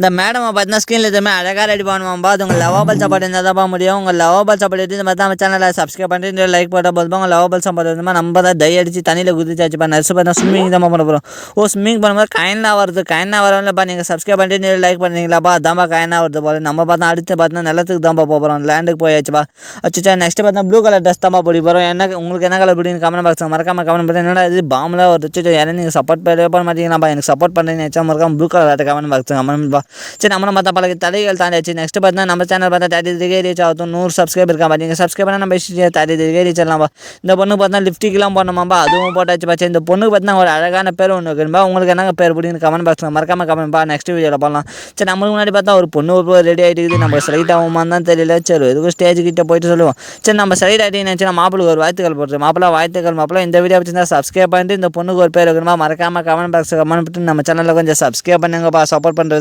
இந்த மேடம் பார்த்தீங்கன்னா ஸ்க்ரீனில் எதுவுமே அழகாக ரெடி பண்ணுவாம்பா. அது உங்கள் லவபிள் சப்போர்ட் இருந்தால் தான் முடியும். உங்கள் லவபிள் சப்போர்ட் எடுத்து பார்த்தா நம்ம சேனலை சப்ஸ்கிரைப் பண்ணிட்டு லைக் போட்டால் போதும். உங்கள் லவபிள் சப்போர்ட் வந்து நம்ம தான் டை அடித்து தண்ணியில் குதிச்சாச்சுப்பா. நர்ஸ் பார்த்தா ஸ்விம்மிங் தான் பண்ண போகிறோம். ஸ்விம்மிங் பண்ணும்போது காயினாக வருது. காயினாக வரலப்பா. நீங்கள் சப்ஸ்கிரைப் பண்ணிட்டு லைக் பண்ணுறீங்களாப்பா? அதான்ப்பா காயினாக வருது போல. நம்ம பார்த்தா அடுத்து பார்த்தா நிலத்துக்கு தான்ப்பா போகிறோம். லேண்டுக்கு போயாச்சுப்பா. அச்சா நெக்ஸ்ட் பார்த்தா ப்ளூ கலர் ட்ரெஸ் தான்ப்பா போடி போகிறோம். உங்களுக்கு என்ன கலர் பிடிக்கும் கமெண்ட் பாக்ஸ் மறக்காம கமெண்ட் பண்ணி. என்னடா இது பாம்பில் ஒரு யாரும் நீங்கள் சப்போர்ட் பண்ண மாட்டீங்களாப்பா? எனக்கு சப்போர்ட் பண்ணுறீங்கன்னு வச்சா மறக்காம blue colour comment box comment பா. சரி நம்மளும் பார்த்தா பல தடைகள் தாண்டியாச்சு. நெக்ஸ்ட் பார்த்தா நம்ம சேனல் பார்த்தா 33K ரீச் ஆகும். 100 சப்ஸ்கிரைபர் இருக்கா. நீங்கள் சப்ஸ்கிரைப் பண்ணால் நம்ம 33K ரீச் ஆகலாம்ப்பா. இந்த பொண்ணு பார்த்தா லிப்ஸ்டிக்லாம் போடணுமாப்பா. அதுவும் போட்டாச்சு பாச்சு. இந்த பொண்ணுக்கு பார்த்தா ஒரு அழகான பேர் ஒன்று இருக்குன்பா. உங்களுக்கு என்ன பேர் பிடிக்குன்னு கமெண்ட் பாக்ஸில் மறக்காம கமெண்ட் பா. நெக்ஸ்ட் வீடியோவில் போடலாம். சரி நம்மளுக்கு முன்னாடி பார்த்தா ஒரு பொண்ணு ரெடி ஆகிட்டு நம்ம ஸ்ட்ரைட் ஆகுமான்னு தான் தெரியல. சரி எதுக்கும் ஸ்டேஜ் கிட்ட போயிட்டு சொல்லுவோம். சரி நம்ம ஸ்ட்ரைட் ஆகிட்டீங்கன்னு நினச்சி மாப்பிளுக்கு ஒரு வாழ்த்துக்கள் போடுறோம். வாழ்த்துக்கள். இந்த வீடியோ பிடிச்சிருந்தா சப்ஸ்கிரைப் பண்ணிட்டு இந்த பொண்ணுக்கு ஒரு பேர் வைக்கணுமா மறக்காம கமெண்ட் பாக்ஸில் கமெண்ட் பண்ணிட்டு நம்ம சேனலில் கொஞ்சம் சப்ஸ்கிரைப் பண்ணுங்கப்பா. சப்போர்ட் பண்ணுறது